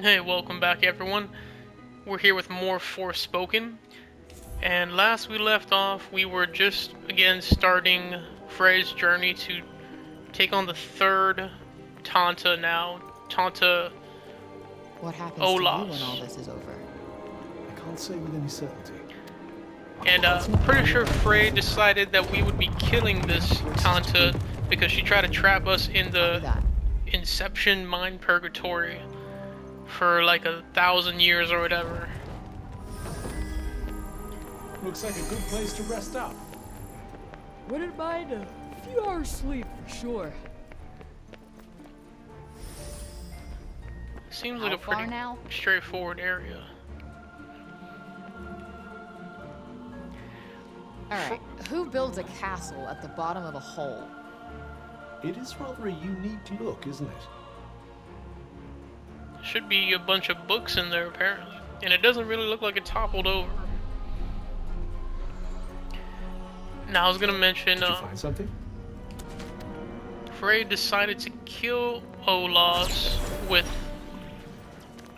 Hey, welcome back everyone. We're here with more Forspoken. And last we left off, we were just again starting Frey's journey to take on the third Tanta now. Tanta What happens to you when all Olas. this is over? I can't say with any certainty. And pretty sure Frey decided that we would be killing this Tanta because she tried to trap us in the Inception Mind Purgatory for like 1,000 years or whatever. Looks like a good place to rest up. Wouldn't mind a few hours sleep for sure. Seems like a pretty now? straightforward area. Alright, who builds a castle at the bottom of a hole? It is rather a unique look, isn't it? Should be a bunch of books in there apparently, and it doesn't really look like it toppled over. Now I was gonna mention, Did you find something? Frey decided to kill Olas with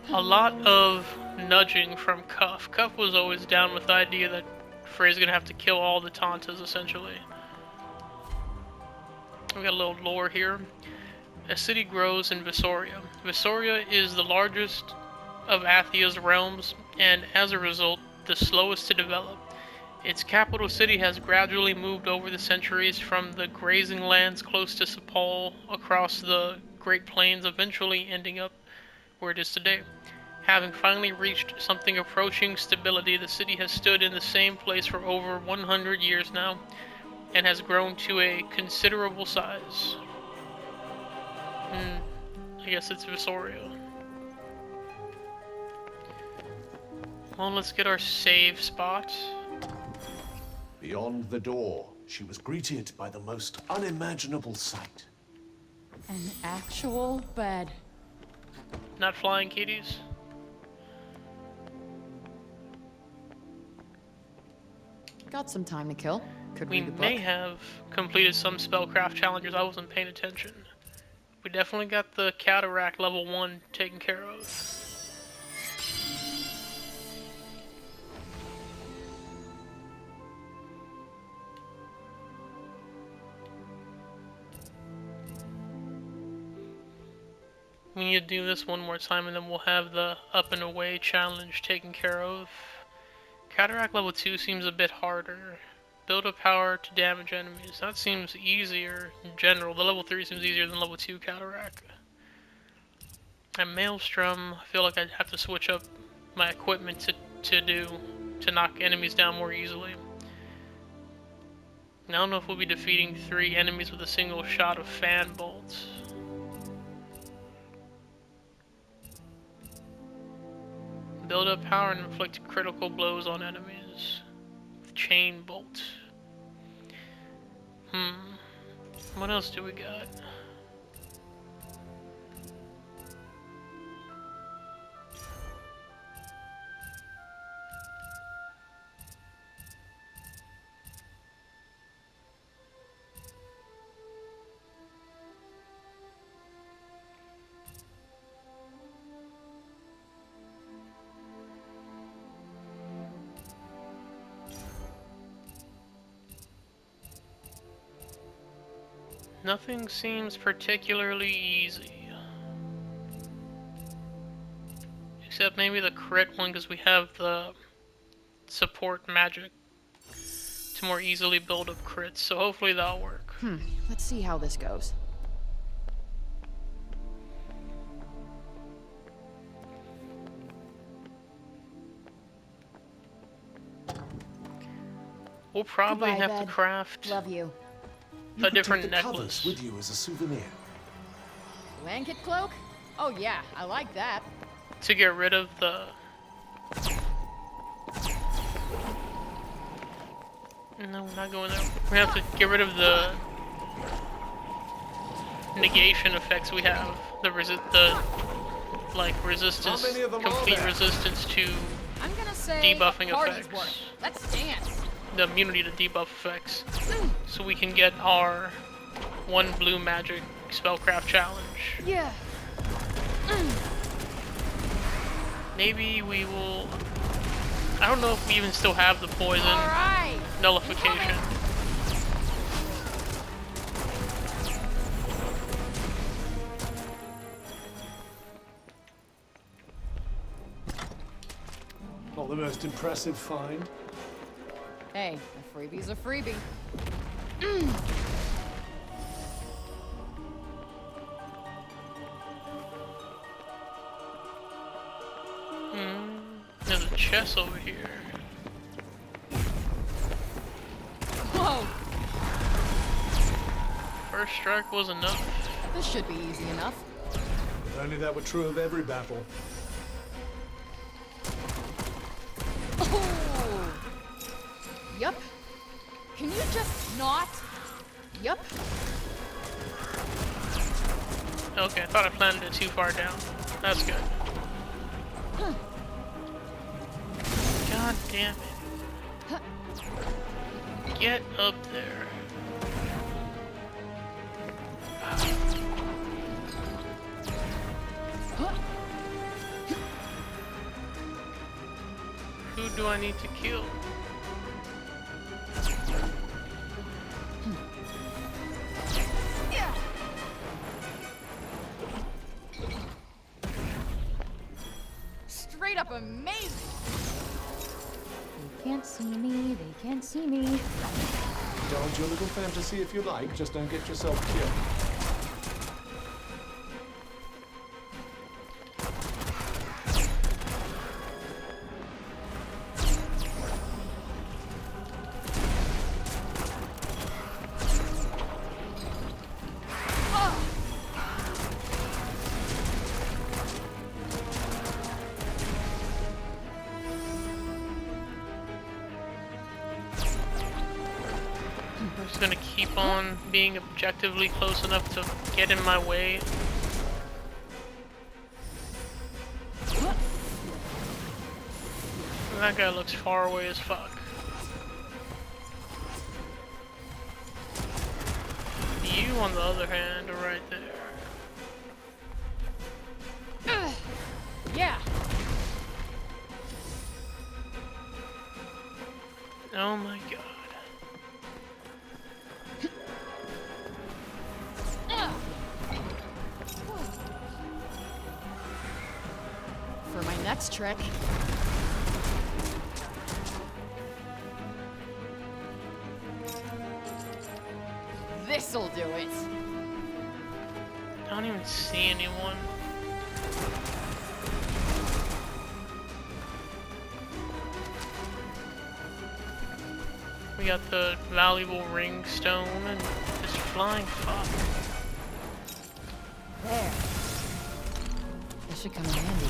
a lot of nudging from Cuff. Cuff was always down with the idea that Frey's gonna have to kill all the Tantas essentially. We got a little lore here. A city grows in Visoria. Visoria is the largest of Athia's realms, and as a result, the slowest to develop. Its capital city has gradually moved over the centuries from the grazing lands close to Sepal across the Great Plains, eventually ending up where it is today. Having finally reached something approaching stability, the city has stood in the same place for over 100 years now, and has grown to a considerable size. I guess it's Visoria. Well, let's get our save spot. Beyond the door, she was greeted by the most unimaginable sight. An actual bed. Not flying kitties. Got some time to kill. Could We read a book. may have completed some spellcraft challenges. I wasn't paying attention. We definitely got the cataract level 1 taken care of. We need to do this one more time and then we'll have the up and away challenge taken care of. Cataract level 2 seems a bit harder. Build up power to damage enemies. That seems easier in general. The level 3 seems easier than level 2 Cataract. And Maelstrom, I feel like I'd have to switch up my equipment to knock enemies down more easily. I don't know if we'll be defeating 3 enemies with a single shot of fan bolts. Build up power and inflict critical blows on enemies. Chain bolt. What else do we got? Nothing seems particularly easy. Except maybe the crit one, because we have the support magic to more easily build up crits, so hopefully that'll work. Let's see how this goes. We'll probably Goodbye, have to bed. craft Love you. You a could different take the covers necklace. with you as a souvenir. Blanket cloak? Oh yeah, I like that. To get rid of the... No, we're not going there. We have to get rid of the negation effects we have. The resistance, How many of them are complete there? resistance to I'm gonna say debuffing a party's effects. worth. Let's dance. The immunity to debuff effects. So we can get our 1 blue magic spellcraft challenge. Yeah. Maybe we will... I don't know if we even still have the poison All right. nullification. Not the most impressive find. Hey, a freebie's a freebie. There's a chest over here. Whoa, First strike was enough. this should be easy enough. If only that were true of every battle. Oh. Yup. Can you just not? Yup. Okay, I thought I planted it too far down. That's good. God damn it. Get up there. Who do I need to kill? Straight up amazing. They can't see me, they can't see me. Indulge your little fantasy if you like, just don't get yourself killed. I'm just gonna keep on being objectively close enough to get in my way. That guy looks far away as fuck. You, on the other hand, are right there. Yeah. Oh my god. For my next trick. This'll do it. I don't even see anyone. We got the valuable ring stone and this flying fuck. There. This should come in handy.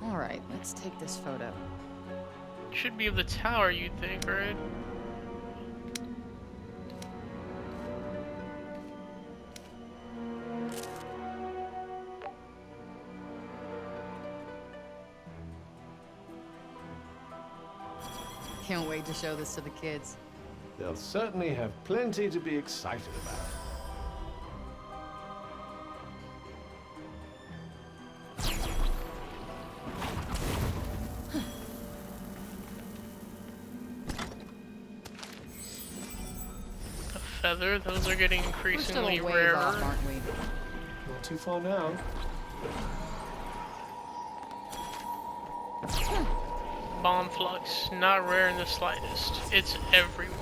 All right, let's take this photo. Should be of the tower, you'd think, right? Can't wait to show this to the kids. They'll certainly have plenty to be excited about. A feather, those are getting We're still a increasingly ways rarer. off, aren't we? Not too far now. Bomb flux, not rare in the slightest. It's everywhere.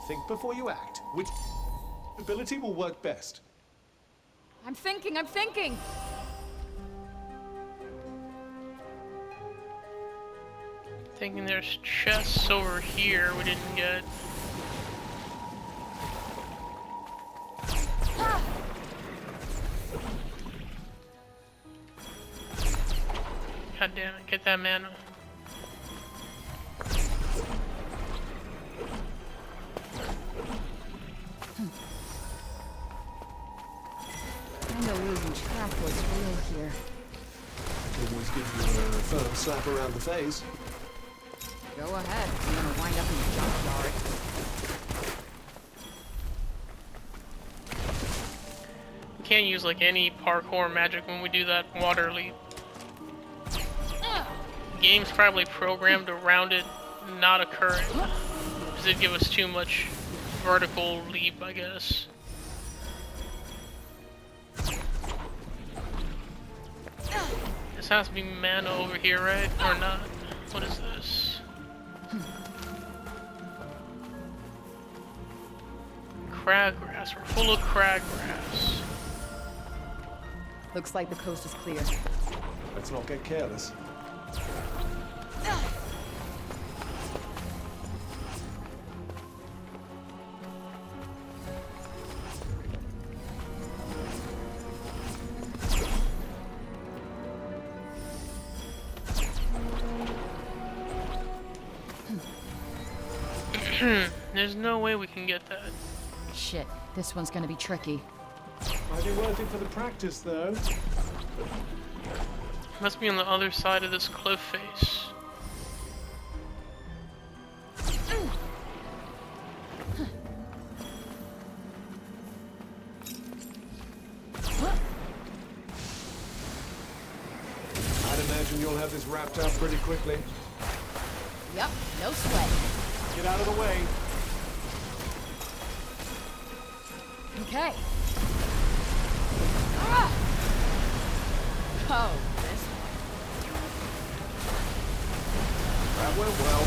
Think before you act. Which ability will work best? I'm thinking. Thinking there's chests over here we didn't get. God damn it, get that mana. much craft looks real here. Always give you a firm slap around the face. Go ahead. I'm gonna wind up in the junkyard. Can't use like any parkour magic when we do that water leap. Game's probably programmed around it not occurring, because it'd give us too much vertical leap, I guess. This has to be mana over here, right? Or not? What is this? Crabgrass. We're full of crabgrass. Looks like the coast is clear. Let's not get careless. There's no way we can get that. Shit, this one's gonna be tricky. Might be worth it for the practice, though. Must be on the other side of this cliff face. I'd imagine you'll have this wrapped up pretty quickly. Yep, no sweat. Get out of the way. Okay. Ah! Oh, this one. That went well.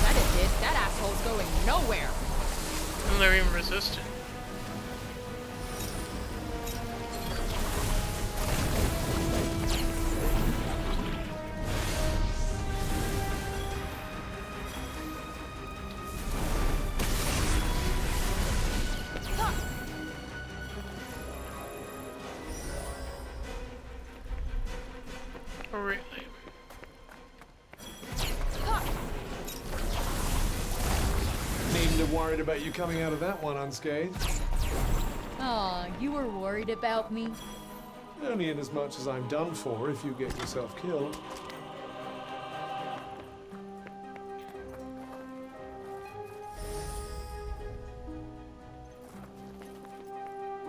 That it did. That asshole's going nowhere. And they're even resistant. Really? Needn't have worried about you coming out of that one unscathed. Aw, you were worried about me? Only in as much as I'm done for if you get yourself killed.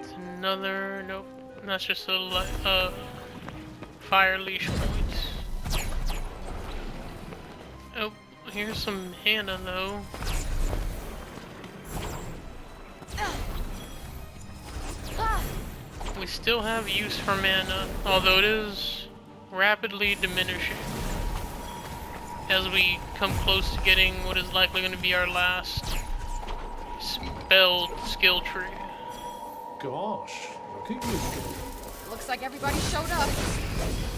It's another... Nope. That's just a fire leash point. Oh, here's some Hannah though. We still have use for mana, although it is rapidly diminishing as we come close to getting what is likely going to be our last spell skill tree. Gosh, look at you. Looks like everybody showed up.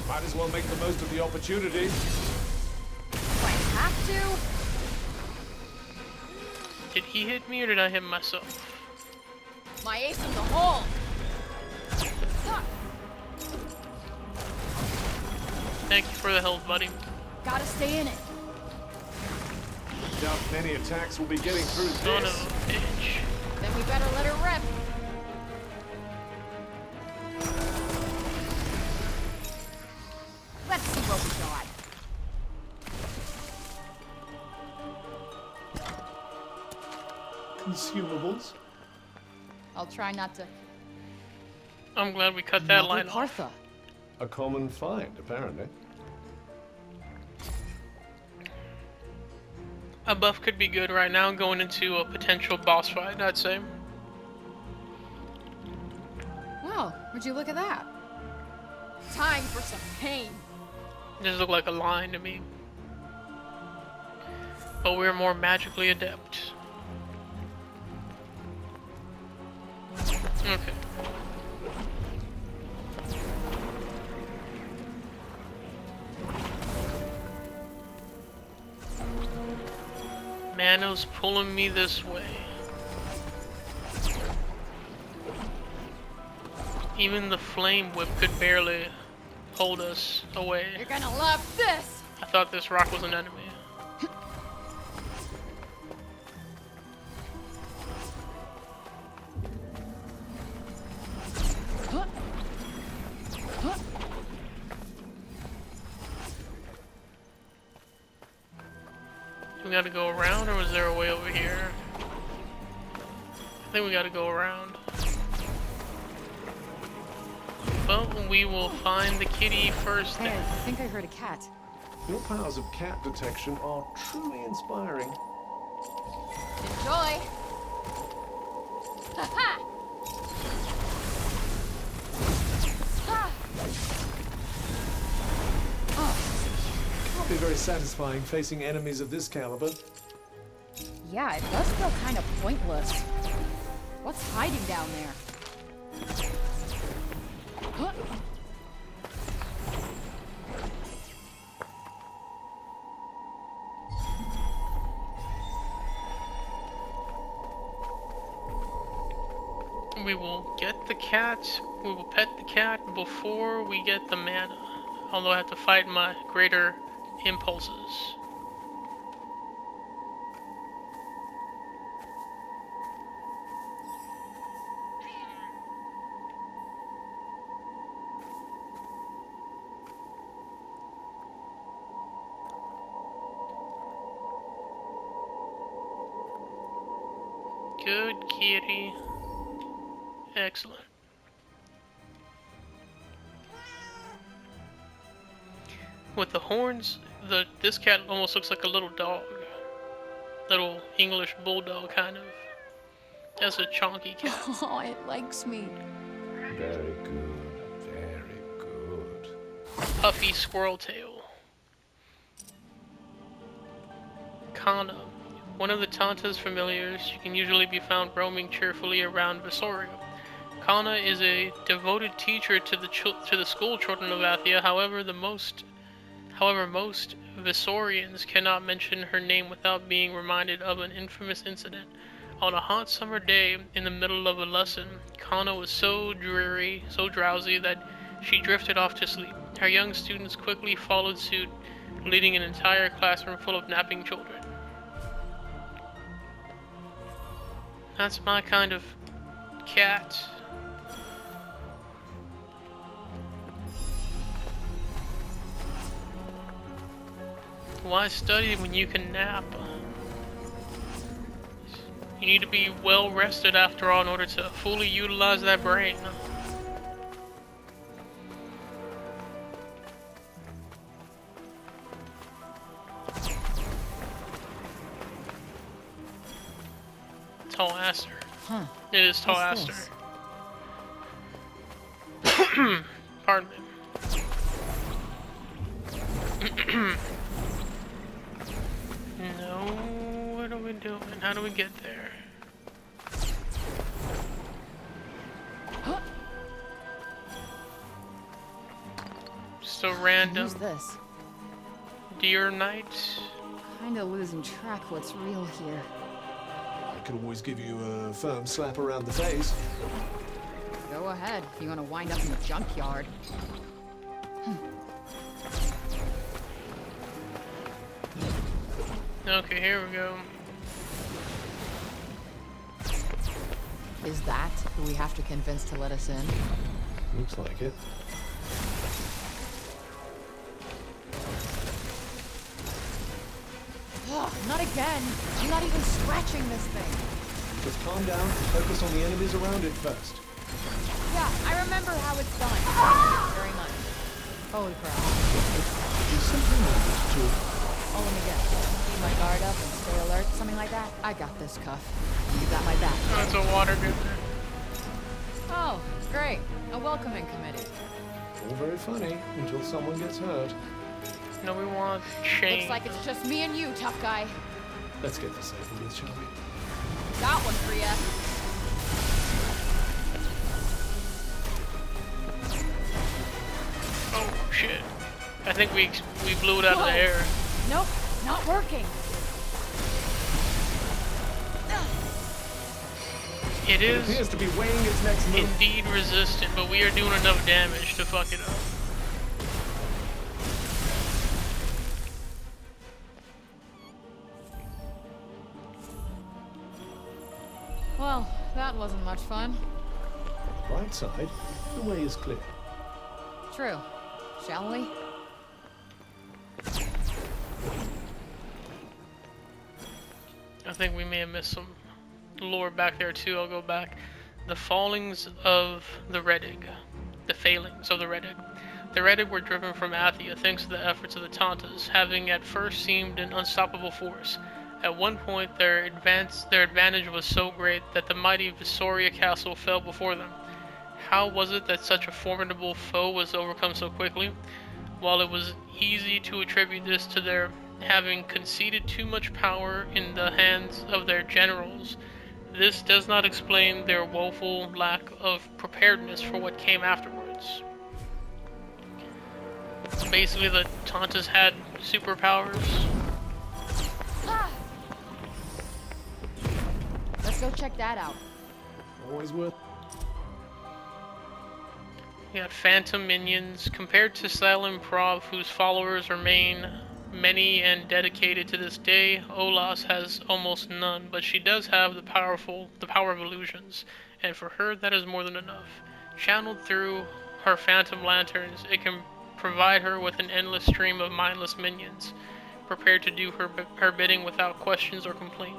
Might as well make the most of the opportunity. Do I have to? Did he hit me or did I hit myself? My ace in the hole. Thank you for the help, buddy. Gotta stay in it. Doubt many attacks will be getting through Son this. of a bitch. Then we better let her rip. Let's see what we got. Consumables. I'll try not to. I'm glad we cut that line off. Partha. A common find, apparently. A buff could be good right now going into a potential boss fight, I'd say. Wow, would you look at that? Time for some pain. This look like a line to me. But we're more magically adept. Okay. Mano's pulling me this way. Even the flame whip could barely hold us away. You're gonna love this. I thought this rock was an enemy. We gotta go around, or was there a way over here? I think we gotta go around. Well, we will find the kitty first There, then. I think I heard a cat. Your powers of cat detection are truly inspiring. Enjoy! Ha ha! Can't be very satisfying facing enemies of this caliber. Yeah, it does feel kind of pointless. What's hiding down there? Huh? We will get the cat, we will pet the cat before we get the mana. Although I have to fight my greater impulses. Good kitty. Excellent. With the horns, this cat almost looks like a little dog. Little English bulldog kind of. That's a chunky cat. Oh, it likes me. Very good, very good. Puffy squirrel tail. Kana. One of the Tanta's familiars, she can usually be found roaming cheerfully around Visoria. Kana is a devoted teacher to the school children of Athia. However, most Visorians cannot mention her name without being reminded of an infamous incident. On a hot summer day, in the middle of a lesson, Kana was so drowsy that she drifted off to sleep. Her young students quickly followed suit, leading an entire classroom full of napping children. That's my kind of cat. Why study when you can nap? You need to be well rested after all in order to fully utilize that brain. Tall Aster. Huh. It is Tall What's Aster. this? Pardon me. No, what are we doing? How do we get there? Huh? Just a random Who's this? deer knight. Kinda losing track what's real here. I can always give you a firm slap around the face. Go ahead if you want to wind up in the junkyard. Okay, here we go. Is that who we have to convince to let us in? Looks like it. Ugh, not again. I'm not even scratching this thing. Just calm down and focus on the enemies around it first. Yeah, I remember how it's done. Very much. Holy crap. You simply managed to... Oh, let me guess. Keep my guard up and stay alert, something like that? I got this, Cuff. You got my back. Oh, it's a water drifter. Oh, great. A welcoming committee. All very funny until someone gets hurt. No, we want chain. Looks like it's just me and you, tough guy. Let's get this over with, shall we? Got one for ya. Oh shit! I think we blew it out of the Whoa. air. Nope, not working. It It is appears to be weighing its next move. indeed resistant, but we are doing enough damage to fuck it up. Well, that wasn't much fun. Right side, the way is clear. True. Shall we? I think we may have missed some lore back there too. I'll go back. The fallings of the Redig. The failings of the Redig. The Redig were driven from Athia thanks to the efforts of the Tantas, having at first seemed an unstoppable force. At one point, their advantage was so great that the mighty Visoria castle fell before them. How was it that such a formidable foe was overcome so quickly? While it was easy to attribute this to their having conceded too much power in the hands of their generals, this does not explain their woeful lack of preparedness for what came afterwards. Basically, the Tantas had superpowers. Let's go check that out. Always worth. You got phantom minions. Compared to Silent Prov, whose followers remain many and dedicated to this day, Olas has almost none, but she does have the power of illusions, and for her that is more than enough. Channeled through her phantom lanterns, it can provide her with an endless stream of mindless minions, prepared to do her bidding without questions or complaint.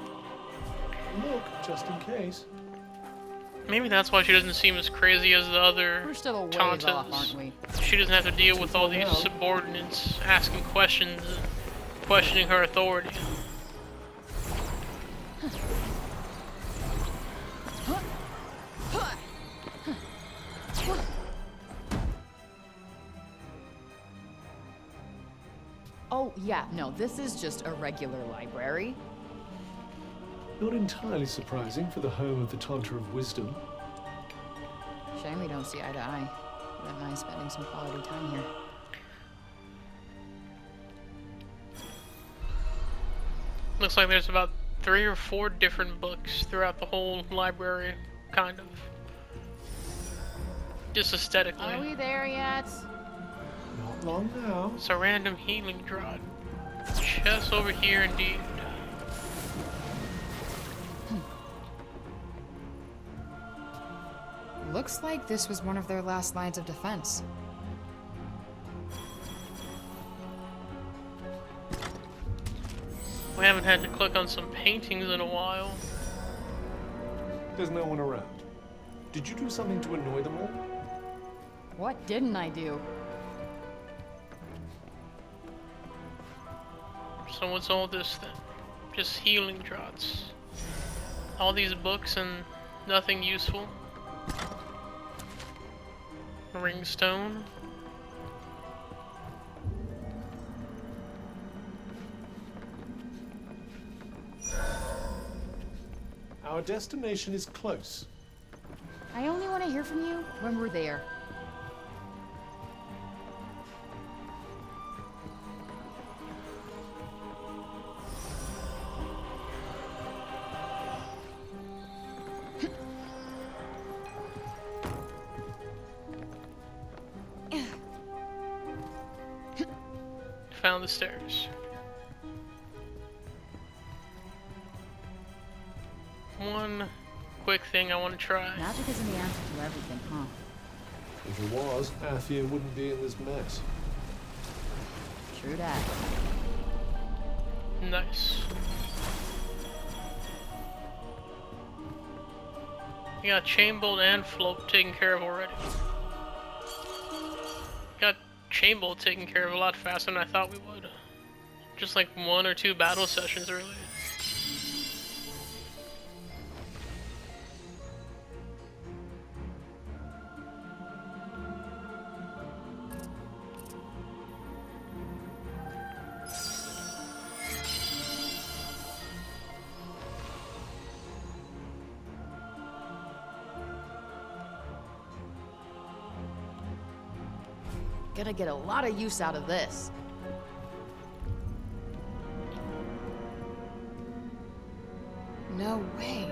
Look, just in case. Maybe that's why she doesn't seem as crazy as the other We're still a ways Tantas. off, aren't we? She doesn't have to deal with all these subordinates asking questions and questioning her authority. Oh, yeah, no, this is just a regular library. Not entirely surprising for the home of the Tanta of Wisdom. Shame we don't see eye to eye. Wouldn't mind spending some quality time here. Looks like there's about 3 or 4 different books throughout the whole library, kind of. Just aesthetically. Are we there yet? Not long now. It's a random healing draught. Chest over here indeed. Looks like this was one of their last lines of defense. We haven't had to click on some paintings in a while. There's no one around. Did you do something to annoy them all? What didn't I do? So what's all this then? Just healing draughts. All these books and nothing useful. Ringstone. Our destination is close. I only want to hear from you when we're there. Found the stairs. One quick thing I want to try. Magic isn't the answer to everything, huh? If it was, Athia wouldn't be in this mess. True that. Nice. We got Chainbolt and Float taken care of already. Got Chainbolt taken care of a lot faster than I thought we would. Just like 1 or 2 battle sessions early. Gonna get a lot of use out of this. No way.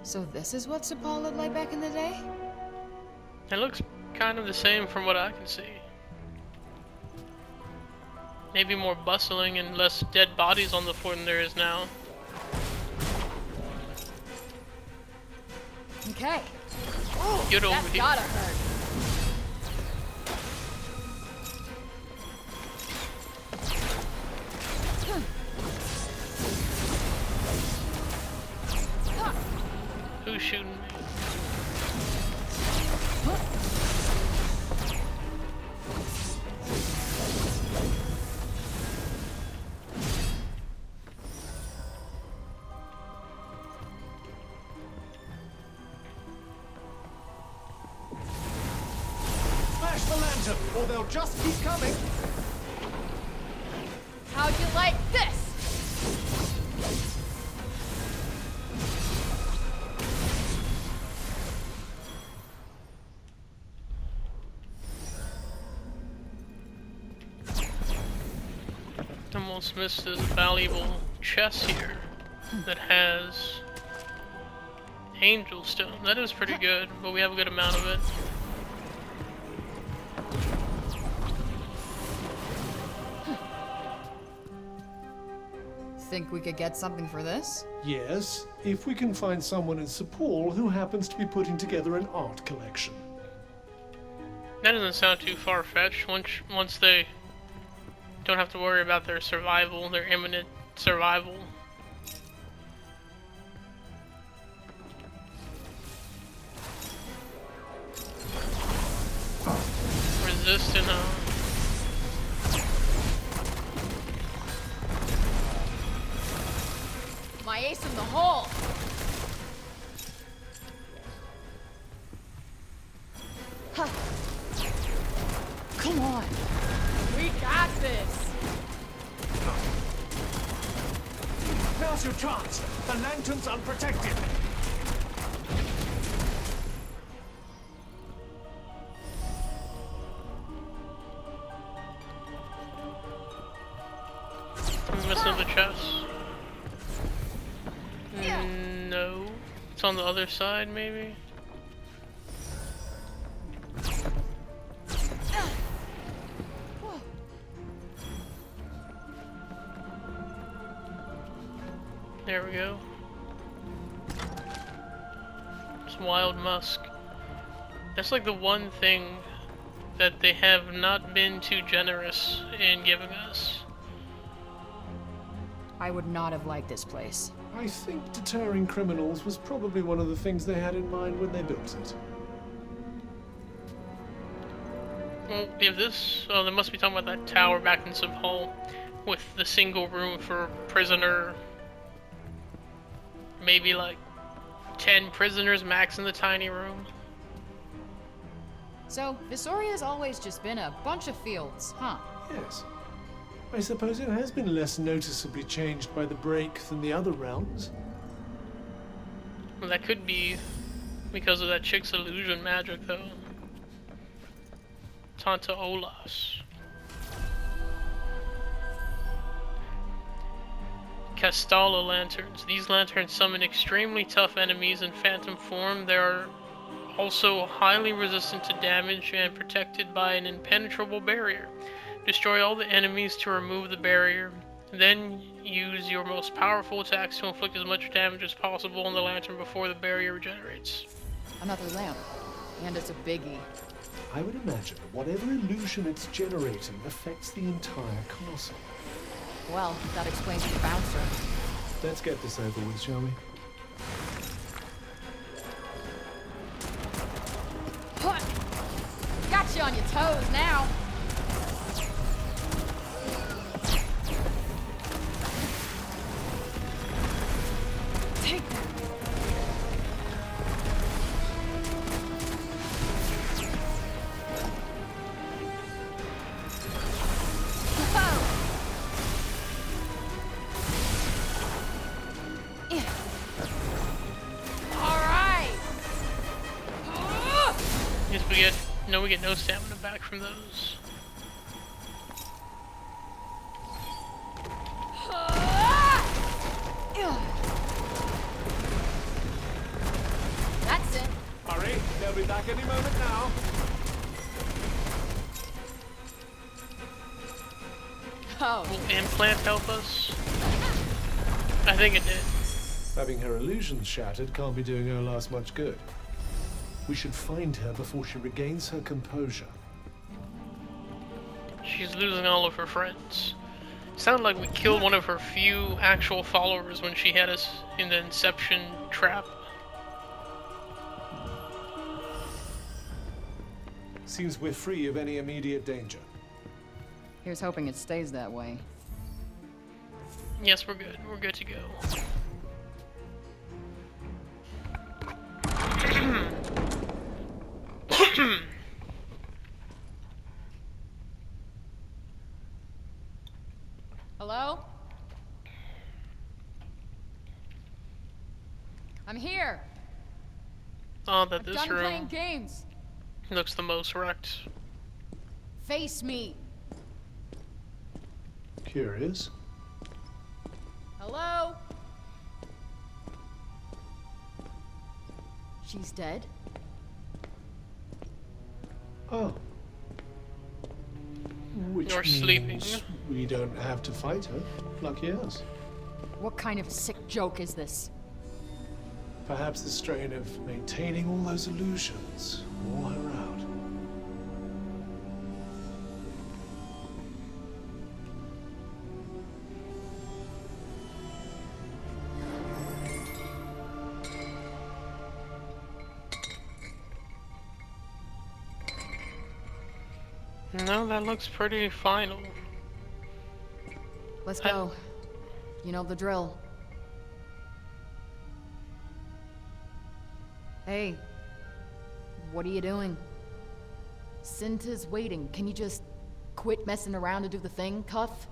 So this is what Sepal looked like back in the day? It looks kind of the same from what I can see. Maybe more bustling and less dead bodies on the floor than there is now. Okay. Get over That's here. gotta hurt. Who's shooting me? Smash the lantern, or they'll just keep coming. How'd you like this? Almost missed this valuable chest here that has angel stone. That is pretty good, but we have a good amount of it. Think we could get something for this? Yes, if we can find someone in Sepul who happens to be putting together an art collection. That doesn't sound too far-fetched. Once they don't have to worry about their survival, their imminent survival. Resistant, My ace in the hole! Huh. Come on! We got this! Now's your chance. The lantern's unprotected. I'm missing the chest. No. It's on the other side, maybe? There we go. It's wild musk. That's like the one thing that they have not been too generous in giving us. I would not have liked this place. I think deterring criminals was probably one of the things they had in mind when they built it. Well, if this... Oh, they must be talking about that tower back in some hall with the single room for a prisoner. Maybe like 10 prisoners max in the tiny room. So, Visoria's always just been a bunch of fields, huh? Yes. I suppose it has been less noticeably changed by the break than the other realms. Well, that could be because of that chick's illusion magic, though. Tanta Olas. Castalla lanterns. These lanterns summon extremely tough enemies in phantom form. They are also highly resistant to damage and protected by an impenetrable barrier. Destroy all the enemies to remove the barrier. Then use your most powerful attacks to inflict as much damage as possible on the lantern before the barrier regenerates. Another lamp. And it's a biggie. I would imagine whatever illusion it's generating affects the entire castle. Well, that explains the bouncer. Let's get this over with, shall we? Huh. Got you on your toes now. Take that. We get no stamina back from those. That's it. Hurry, they'll be back any moment now. Oh. Will implant help us? I think it did. Having her illusions shattered can't be doing Olas much good. We should find her before she regains her composure. She's losing all of her friends. Sounded like we killed one of her few actual followers when she had us in the Inception trap. Seems we're free of any immediate danger. Here's hoping it stays that way. Yes, we're good. We're good to go. Hello? I'm here. Oh, that I'm this done playing room games. looks the most wrecked. Face me. Curious. Hello? She's dead? Oh. Which You're means sleeping. we don't have to fight her. Lucky us. What kind of sick joke is this? Perhaps the strain of maintaining all those illusions wore her out. No, that looks pretty final. Let's go. You know the drill. Hey. What are you doing? Cinta's waiting. Can you just quit messing around and do the thing, Cuff?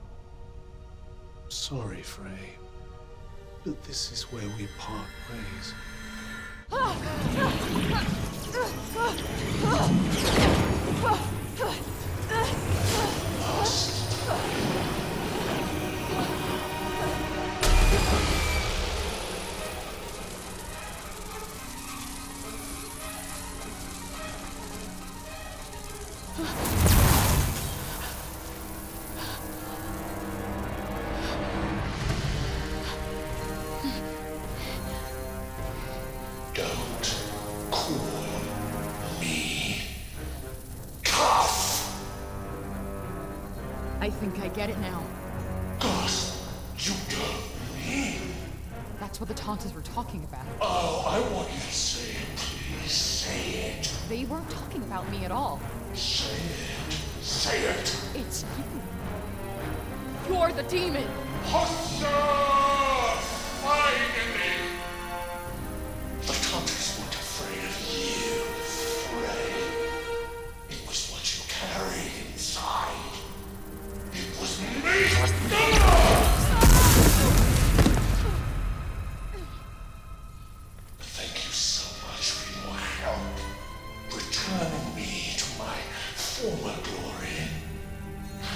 Sorry, Frey. But this is where we part ways. Don't call me Cuff. I think I get it now. Gus, you don't mean. That's what the Tauntauns were talking about. Oh, I want you to say it, please. Say it. They weren't talking about me at all. Say it. Say it. It's you. You're the demon. Hussa! Finally! The Tauntauns weren't afraid of you, Frey. It was what you carried inside. It was me! Thank you so much for your help. Returning me to my former glory.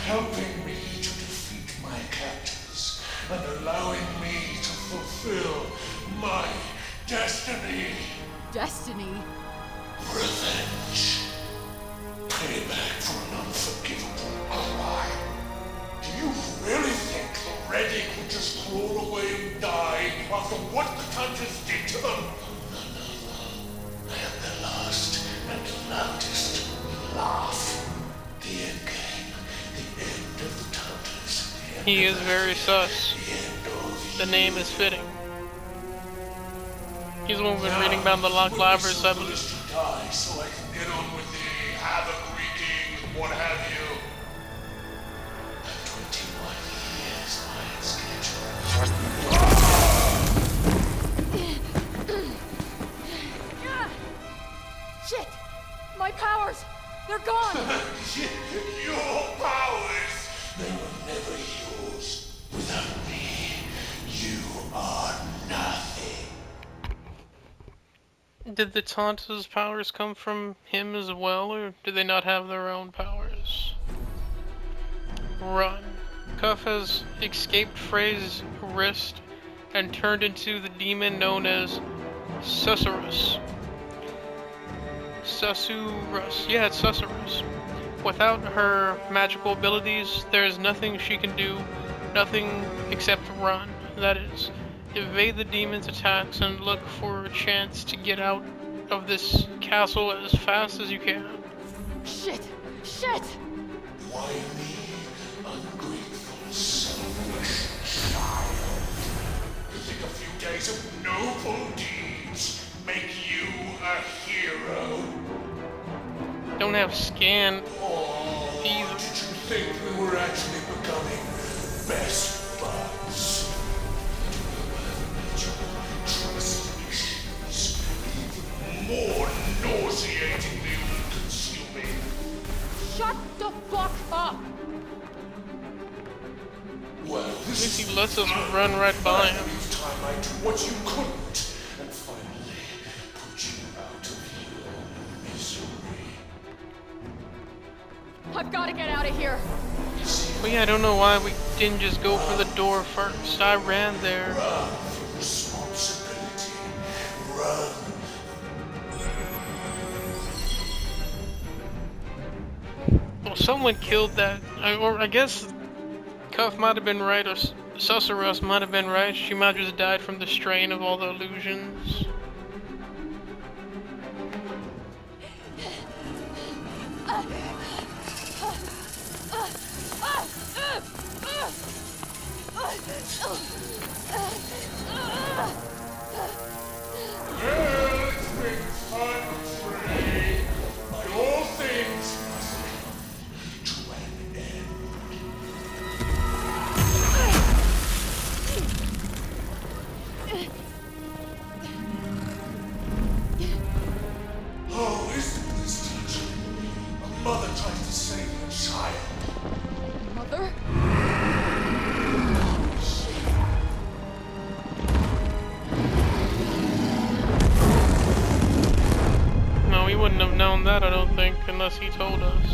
Helping me to defeat my captors. And allowing me to fulfill my destiny. Destiny? Revenge. Payback for an unforgivable crime. Do you really think the Reddick would just crawl away and die after what the Tauntauns did to them? No. I am their last and loudest laugh. The end game. The end of the Tauntauns. The end He of is the very fear, sus. The end of The name is fitting. He's the one who's been Now, reading about the Loch would be Lavers, so I good believe. as to die so I can get on with the havoc-wreaking, what have you. I'm 21 years behind schedule. Shit! My powers! They're gone! Your powers! They were never yours. Without me, you are nothing. Did the Tauntauns' powers come from him as well, or do they not have their own powers? Run. Cuff has escaped Frey's wrist and turned into the demon known as Susurrus. Susurrus. Yeah, it's Susurrus. Without her magical abilities, there is nothing she can do, nothing except run. That is, evade the demon's attacks and look for a chance to get out of this castle as fast as you can. Shit! Shit! Why me, ungrateful, selfish child? You think a few days of noble deeds make you a hero? don't have scan Oh, either. did you think we were actually becoming best buds? Trust issues, even more nauseatingly consuming. Shut the fuck up! Well, At this least is he lets us run right by him. Each time I do what you couldn't, and finally put you out of your misery. I've gotta get out of here! But yeah, I don't know why we didn't just go for the door first. I ran there. Run from responsibility. Run. Well, someone killed that. Or I guess Cuff might have been right, or Susurrus might have been right. She might have just died from the strain of all the illusions. Well, it's been fun, Trey. By all things must come to an end. Oh, isn't this teaching? A mother tries to save her child. Mother? No, we wouldn't have known that, I don't think, unless he told us.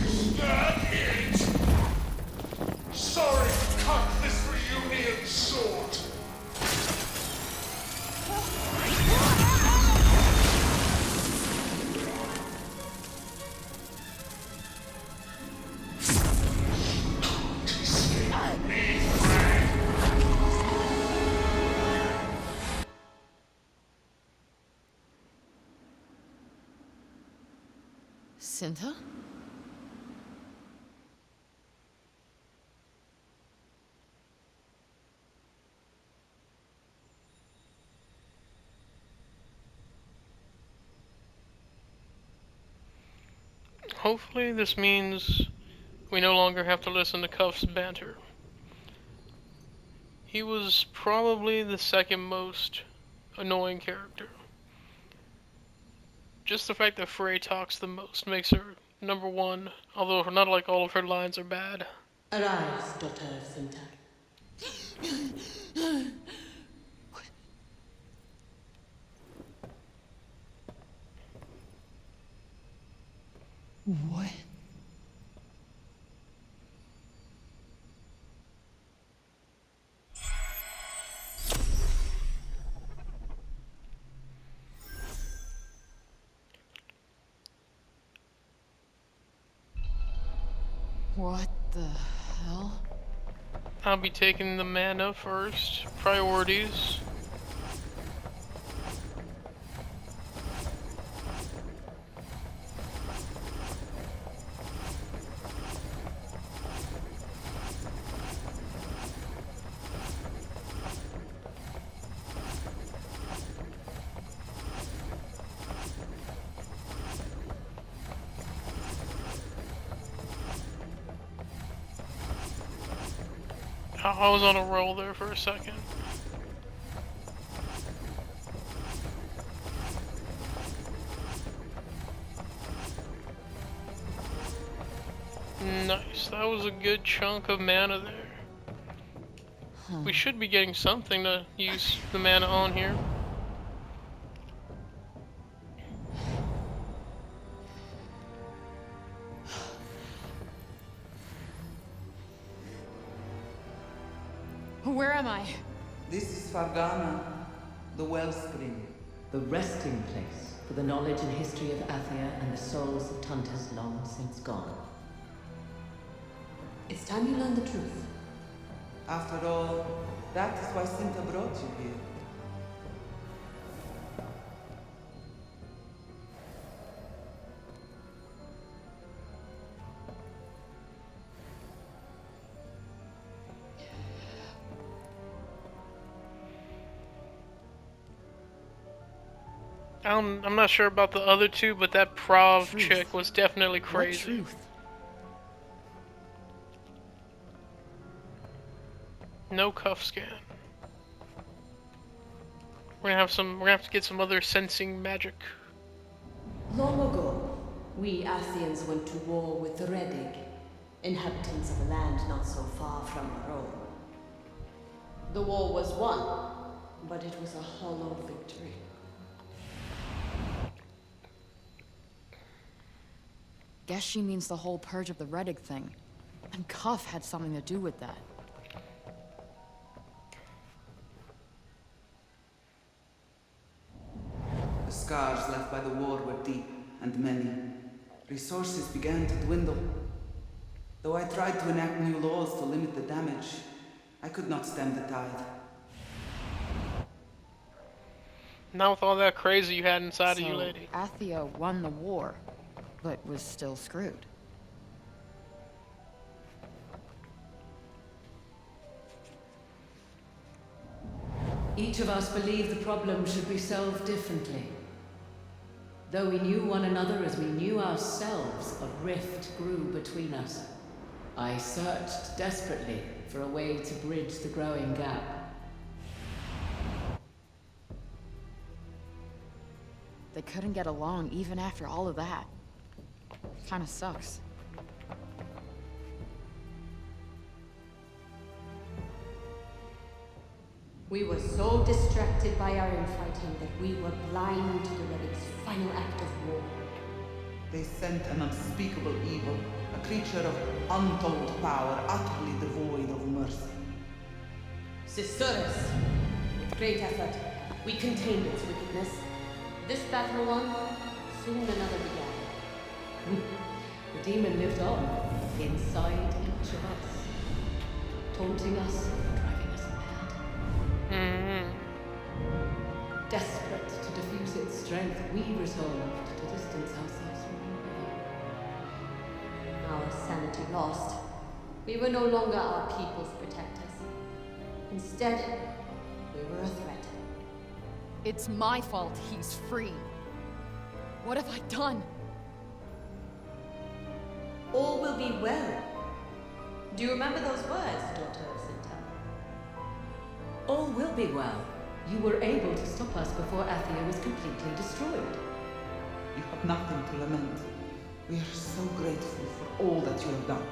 Is that it? Sorry to cut this reunion short. Cinta? Hopefully this means we no longer have to listen to Cuff's banter. He was probably the second most annoying character. Just the fact that Frey talks the most makes her number one, although not like all of her lines are bad. Arise, daughter of Sinta. What? What the hell? I'll be taking the mana first. Priorities. I was on a roll there for a second. Nice, that was a good chunk of mana there. We should be getting something to use the mana on here. Where am I? This is Fargana, the wellspring. The resting place for the knowledge and history of Athia and the souls of Tuntas long since gone. It's time you learned the truth. After all, that is why Sinta brought you here. I'm not sure about the other two, but that Prov Truth. chick was definitely What crazy. truth? No cuff scan. We're gonna have to get some other sensing magic. Long ago, we Athians went to war with the Redig, inhabitants of a land not so far from our own. The war was won, but it was a hollow victory. Guess she means the whole purge of the Redig thing. And Cuff had something to do with that. The scars left by the war were deep and many. Resources began to dwindle. Though I tried to enact new laws to limit the damage, I could not stem the tide. Not with all that crazy you had inside of you, lady. Athia won the war, but was still screwed. Each of us believed the problem should be solved differently. Though we knew one another as we knew ourselves, a rift grew between us. I searched desperately for a way to bridge the growing gap. They couldn't get along even after all of that. Kinda sucks. We were so distracted by our infighting that we were blind to the Redig's final act of war. They sent an unspeakable evil, a creature of untold power, utterly devoid of mercy. Cisurus! With great effort, we contained its wickedness. This battle won, soon another began. The demon lived on, inside each of us, taunting us, driving us mad. Desperate to diffuse its strength, we resolved to distance ourselves from one another. Our sanity lost. We were no longer our people's protectors. Instead, we were a threat. It's my fault he's free. What have I done? All will be well. Do you remember those words, daughter of Sinta? All will be well. You were able to stop us before Athia was completely destroyed. You have nothing to lament. We are so grateful for all that you have done.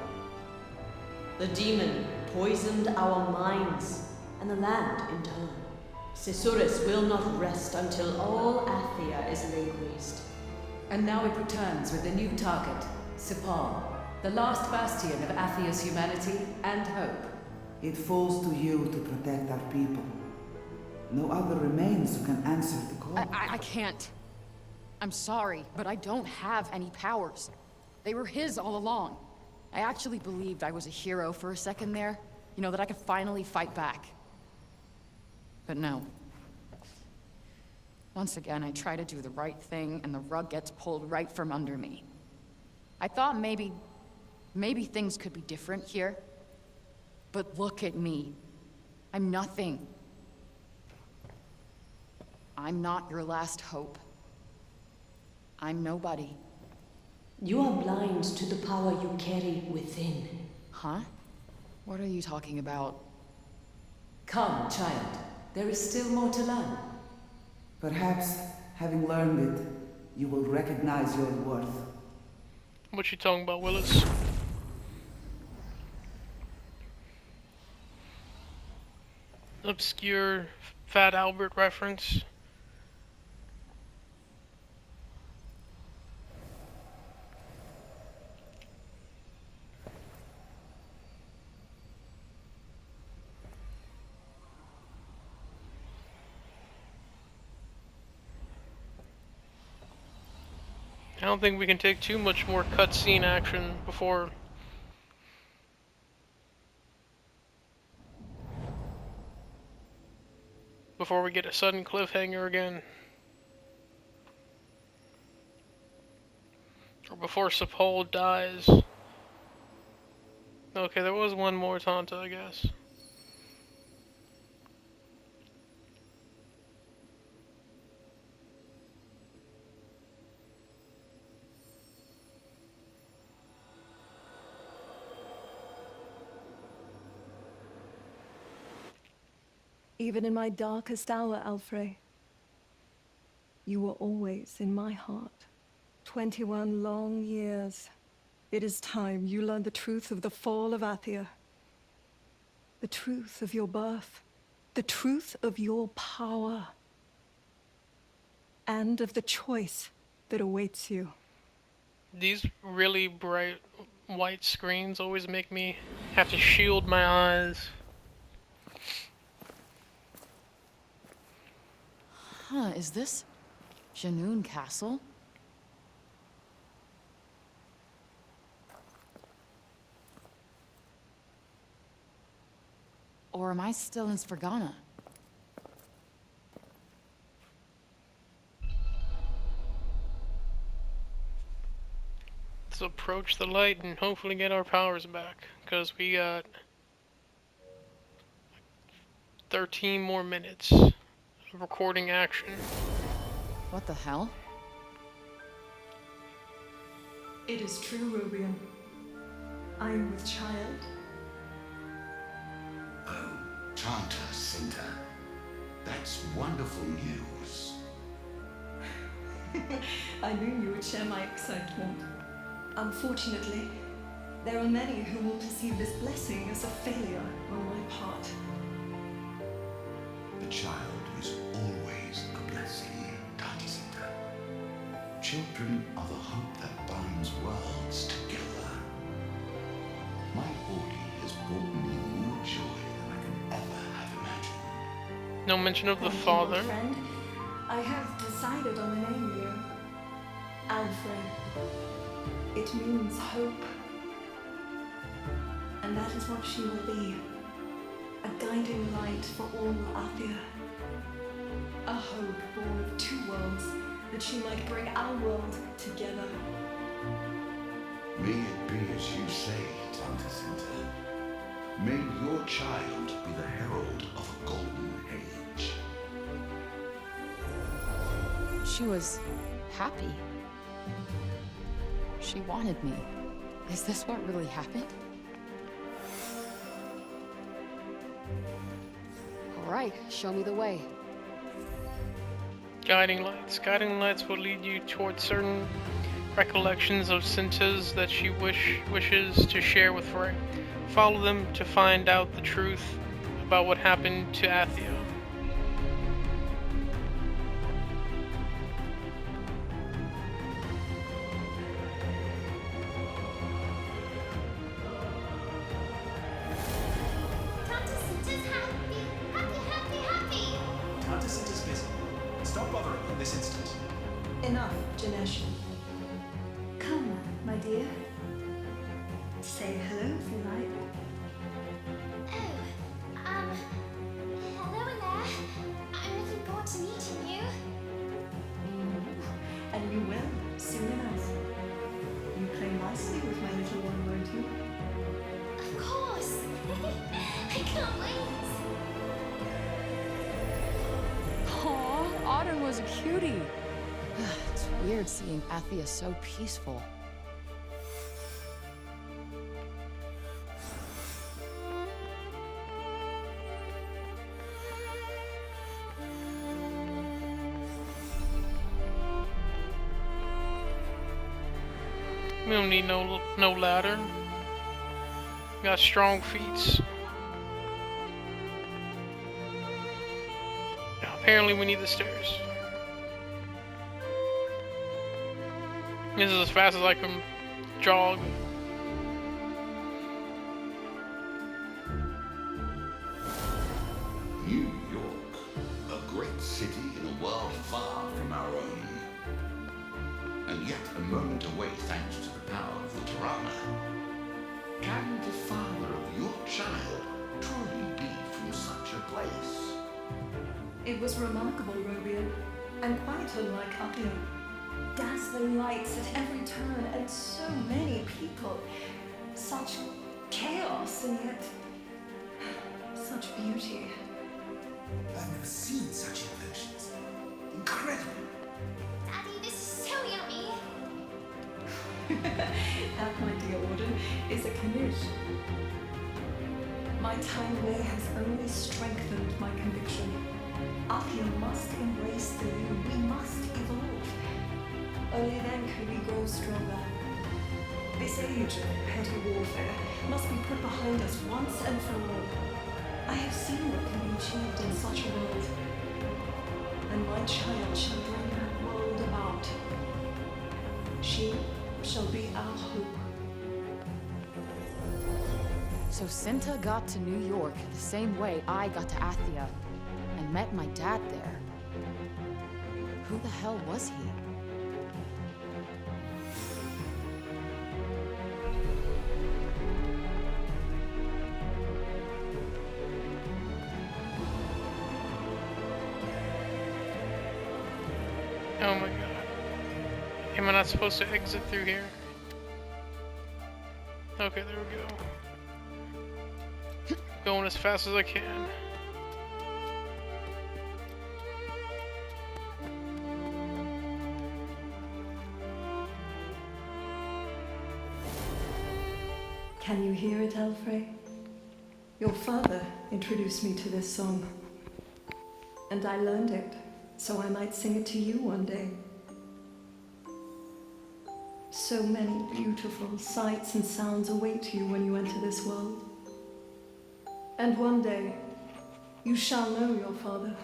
The demon poisoned our minds, and the land in turn. Cisurus will not rest until all Athia is laid waste. And now it returns with a new target, Sipal, the last bastion of Athia's humanity and hope. It falls to you to protect our people. No other remains who can answer the call. I can't. I'm sorry, but I don't have any powers. They were his all along. I actually believed I was a hero for a second there. You know, that I could finally fight back. But no. Once again, I try to do the right thing, and the rug gets pulled right from under me. I thought maybe things could be different here. But look at me. I'm nothing. I'm not your last hope. I'm nobody. You are blind to the power you carry within. Huh? What are you talking about? Come, child. There is still more to learn. Perhaps, having learned it, you will recognize your worth. What you talking about, Willis? Obscure Fat Albert reference. I don't think we can take too much more cutscene action before we get a sudden cliffhanger again. Or before Sepul dies. Okay, there was one more Tanta, I guess. Even in my darkest hour, Alfred, you were always in my heart. 21 long years. It is time you learned the truth of the fall of Athia. The truth of your birth. The truth of your power. And of the choice that awaits you. These really bright white screens always make me have to shield my eyes. Huh, is this Janoon Castle? Or am I still in Svergana? Let's approach the light and hopefully get our powers back, because we got 13 more minutes of recording action. What the hell? It is true, Rubian. I am with child. Oh, Tanta Cinta. That's wonderful news. I knew you would share my excitement. Unfortunately, there are many who will perceive this blessing as a failure on my part. The child is always a blessing, Tanta Cinta. Children are the hope that binds worlds together. My body has brought me more joy than I could ever have imagined. No mention of the Thank you, father. old friend. I have decided on a name, Leo. Alfred. It means hope. And that is what she will be. A guiding light for all Athia. A hope born of two worlds, that she might bring our world together. May it be as you say, Tanta Cinta. May your child be the herald of a golden age. She was happy. She wanted me. Is this what really happened? All right, show me the way. Guiding lights. Guiding lights will lead you towards certain recollections of Cintas that she wishes to share with Frey. Follow them to find out the truth about what happened to Athia. Tanta Cinta's happy, happy, happy, happy. Tanta Cinta's busy. Stop bothering in this instant. Enough, Janesh. Come, my dear. Say hello if you like. Oh, hello there. I'm looking forward to meeting you. And you will, soon enough. You play nicely with my little one, won't you? Of course. I can't wait. Aw, Autumn was a cutie. It's weird seeing Athia so peaceful. We don't need no ladder. We got strong feet. Apparently we need the stairs. This is as fast as I can jog. New York, a great city in a world far from our own. And yet a moment away thanks to the power of the Tirana. Can the father of your child truly be from such a place? It was remarkable, Robian, and quite unlike Athia. Dazzling lights at every turn, and so many people. Such chaos, and yet such beauty. I've never seen such illusions. Incredible. Daddy, this is so yummy. That, my dear Warden, is a Kanish. My time away has only strengthened my conviction Only then can we grow stronger. This age of petty warfare must be put behind us once and for all. I have seen what can be achieved in such a world, and my child shall bring that world about. She shall be our hope. So Cinta got to New York the same way I got to Athia, and met my dad there. Who the hell was he? Oh my god. Am I not supposed to exit through here? Okay, there we go. Going as fast as I can. Can you hear it, Alfred? Your father introduced me to this song, and I learned it so I might sing it to you one day. So many beautiful sights and sounds await you when you enter this world. And one day, you shall know your father.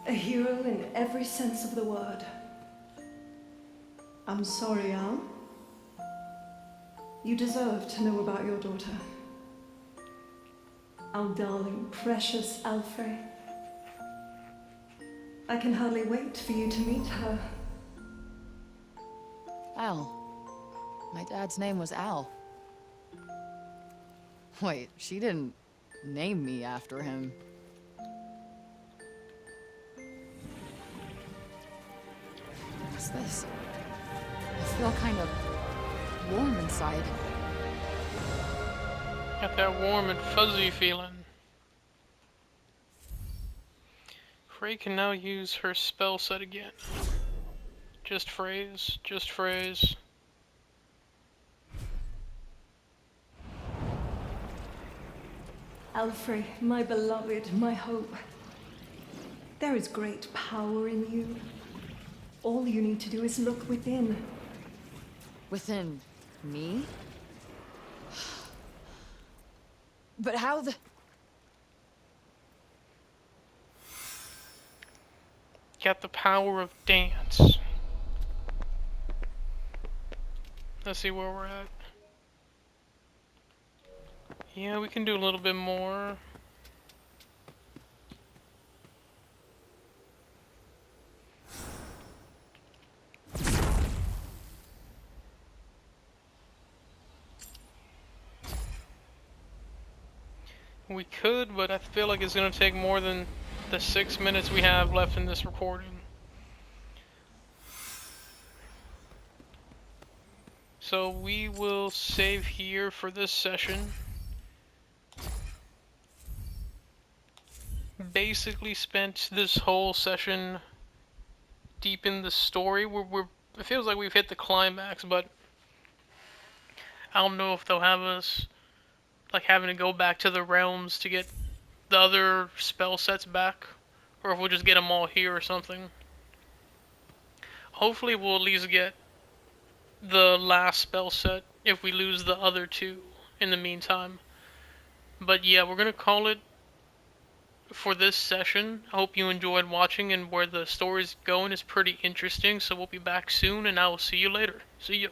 A hero in every sense of the word. I'm sorry, Al. You deserve to know about your daughter. Our darling, precious Alfred. I can hardly wait for you to meet her. Al. My dad's name was Al. Wait, she didn't name me after him. What's this? I feel kind of warm inside. Got that warm and fuzzy feeling. Frey can now use her spell set again. Just phrase, just phrase. Alfred, my beloved, my hope. There is great power in you. All you need to do is look within. Within me? But how the... Got the power of dance. Let's see where we're at. Yeah, we can do a little bit more. We could, but I feel like it's going to take more than the 6 minutes we have left in this recording. So we will save here for this session. Basically spent this whole session deep in the story. It feels like we've hit the climax, but I don't know if they'll have us like having to go back to the realms to get the other spell sets back, or if we'll just get them all here or something. Hopefully we'll at least get the last spell set if we lose the other two in the meantime. But yeah, we're gonna call it for this session. I hope you enjoyed watching, and where the story's going is pretty interesting, so we'll be back soon, and I will see you later. See ya.